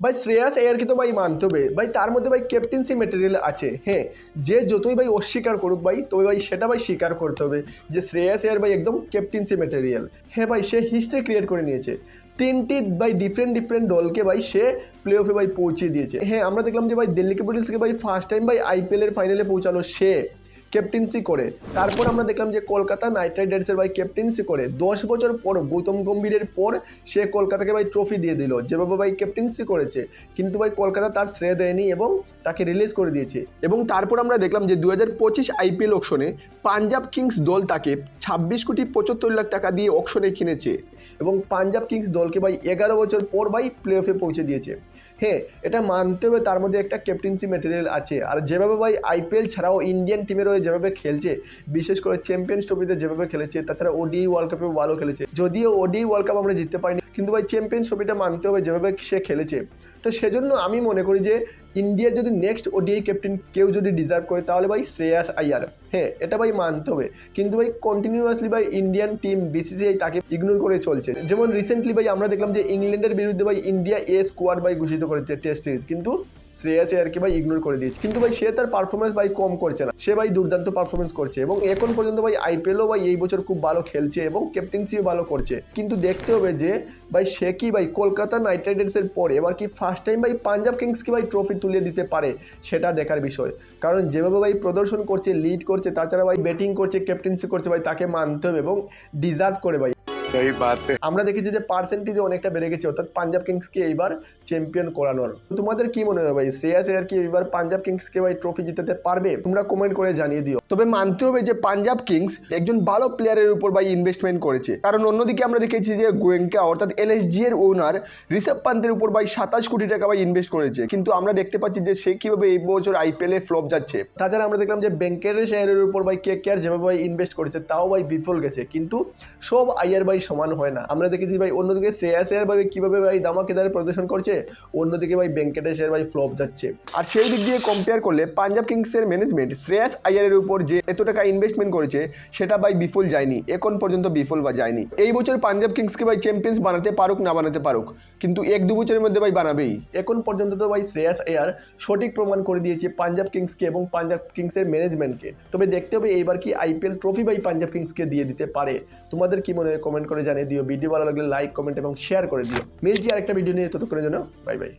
ভাই শ্রেয়াস আয়ারকে তো ভাই মানতে হবে ভাই, তার মধ্যে ভাই ক্যাপ্টেন্সি ম্যাটেরিয়াল আছে। হ্যাঁ, যে যতই ভাই অস্বীকার করুক ভাই, তবে ভাই সেটা ভাই স্বীকার করতে হবে যে শ্রেয়াস আয়ার ভাই একদম ক্যাপ্টেন্সি ম্যাটেরিয়াল। হ্যাঁ ভাই, সে হিস্ট্রি ক্রিয়েট করে নিয়েছে, তিনটি ভাই ডিফারেন্ট দলকে ভাই সে প্লে অফে ভাই পৌঁছে দিয়েছে। হ্যাঁ, আমরা দেখলাম যে ভাই দিল্লি ক্যাপিটালসকে ভাই ফার্স্ট টাইম ভাই আইপিএল এর ফাইনালে পৌঁছালো সে ক্যাপ্টেন্সি করে। তারপর আমরা দেখলাম যে কলকাতা নাইট রাইডার্সের ভাই ক্যাপ্টেন্সি করে 10 বছর পর গৌতম গম্ভীরের পর সে কলকাতাকে ভাই ট্রফি দিয়ে দিল, যেভাবে ভাই ক্যাপ্টেন্সি করেছে। কিন্তু ভাই কলকাতা তার শ্রেয় দেয়নি এবং তাকে রিলিজ করে দিয়েছে। এবং তারপর আমরা দেখলাম যে 2025 আইপিএল অকশনে পাঞ্জাব কিংস দল তাকে 26,75,00,000 টাকা দিয়ে অকশনে কিনেছে এবং পাঞ্জাব কিংস দলকে ভাই 11 বছর পর ভাই প্লে অফে পৌঁছে দিয়েছে। হ্যাঁ, এটা মানতে হবে তার মধ্যে একটা ক্যাপ্টেন্সি ম্যাটেরিয়াল আছে। আর যেভাবে ভাই আইপিএল ছাড়াও ইন্ডিয়ান টিমের হয়ে যেভাবে খেলছে, বিশেষ করে চ্যাম্পিয়ন্স ট্রফিতে যেভাবে খেলেছে, তাছাড়া ওডিআই ওয়ার্ল্ড কাপেও ভালো খেলেছে। যদিও ওডিআই ওয়ার্ল্ড কাপ আমরা জিততে পারিনি, কিন্তু ভাই চ্যাম্পিয়ন্স ট্রফিটা মানতে হবে যেভাবে সে খেলেছে। তো সেজন্য আমি মনে করি যে ইন্ডিয়ার যদি নেক্সট ওডিআই ক্যাপ্টেন কেউ যদি ডিজার্ভ করে তাহলে ভাই শ্রেয়াস আয়ার। হ্যাঁ, এটা ভাই মানতে হবে। কিন্তু ভাই কন্টিনিউয়াসলি ভাই ইন্ডিয়ান টিম বিসিসিআই তাকে ইগনোর করে চলছে। যেমন রিসেন্টলি ভাই আমরা দেখলাম যে ইংল্যান্ডের বিরুদ্ধে ভাই ইন্ডিয়া স্কোয়াড ভাই ঘোষিত করেছে টেস্ট সিরিজ, কিন্তু শ্রেয়াস আয়ারকে ভাই ইগনোর করে দিয়েছে। কিন্তু ভাই সে তার পারফরমেন্স ভাই কম করছে না, সে ভাই দুর্দান্ত পারফরমেন্স করছে এবং এখন পর্যন্ত ভাই আইপিএলও ভাই এই বছর খুব ভালো খেলছে এবং ক্যাপ্টেন্সিও ভালো করছে। কিন্তু দেখতে হবে যে ভাই সে কি ভাই কলকাতা নাইট রাইডার্সের পরে এবার কি ফার্স্ট টাইম ভাই পাঞ্জাব কিংসকে ভাই ট্রফি তুলে দিতে পারে, সেটা দেখার বিষয়। কারণ যেভাবে ভাই প্রদর্শন করছে, লিড করছে, তাছাড়া ভাই ব্যাটিং করছে, ক্যাপ্টেন্সি করছে, ভাই তাকে মানতে হবে এবং ডিজার্ভ করে ভাই। আমরা দেখেছি যে পার্সেন্টেজ অনেকটা বেড়ে গেছে, অর্থাৎ পাঞ্জাব কিংসকে এইবার চ্যাম্পিয়ন করানোর। তোমাদের কি মনে হয় ভাই, শ্রেয়াস আয়ার কি এবার পাঞ্জাব কিংসকে ভাই ট্রফি জিতাতে পারবে? তোমরা কমেন্ট করে জানিয়ে দিও। তবে মানতে হবে যে পাঞ্জাব কিংস একজন ভালো প্লেয়ারের উপর ভাই ইনভেস্টমেন্ট করেছে। কারণ অন্যদিকে আমরা দেখেছি যে গোয়েঙ্কা অর্থাৎ এলএসজি এর ওনার ঋষভ পান্তের উপর ভাই 27 কোটি টাকা ভাই ইনভেস্ট করেছে, কিন্তু আমরা দেখতে পাচ্ছি যে সে কিভাবে এই বছর আইপিএল এ ফ্লপ যাচ্ছে। তাছাড়া আমরা দেখলাম যে ভেঙ্কটেশ আয়ারের উপর ভাই কেকেআর যেভাবে ভাই ইনভেস্ট করেছে তাও ভাই বিফল গেছে। কিন্তু সব আয়ার ভাই সমান হয় না। আমরা দেখেছি ভাই অন্যদিকে শ্রেয়াস আয়ার ভাই কিভাবে ভাই দামাকেদার প্রদর্শন করছে, অন্যদিকে ভাই ভেঙ্কটেশ আয়ার ভাই ফ্লপ যাচ্ছে। আর সেই দিক দিয়ে কম্পেয়ার করলে পাঞ্জাব কিংসের ম্যানেজমেন্ট শ্রেয়াস আয়ারের উপর যে এত টাকা ইনভেস্টমেন্ট করেছে সেটা ভাই বিফল যায়নি, এখন পর্যন্ত বিফল বা যায়নি। এই বছর পাঞ্জাব কিংসকে ভাই চ্যাম্পিয়ন্স বানাতে পারুক না বানাতে পারুক, কিন্তু 1-2 বছরের মধ্যে ভাই বানাবেই। এখন পর্যন্ত তো ভাই শ্রেয়াস আয়ার সঠিক প্রমাণ করে দিয়েছে পাঞ্জাব কিংসকে এবং পাঞ্জাব কিংসের ম্যানেজমেন্টকে। তবে দেখতে হবে এইবার কি আইপিএল ট্রফি ভাই পাঞ্জাব কিংসকে দিয়ে দিতে পারে। তোমাদের কি মনে হয় কমেন্ট করে জানিয়ে দিও। ভিডিও ভালো লাগলে লাইক, কমেন্ট এবং শেয়ার করে দিও। মিলছি আরেকটা ভিডিও নিয়ে, ততক্ষণের জন্য বাই বাই।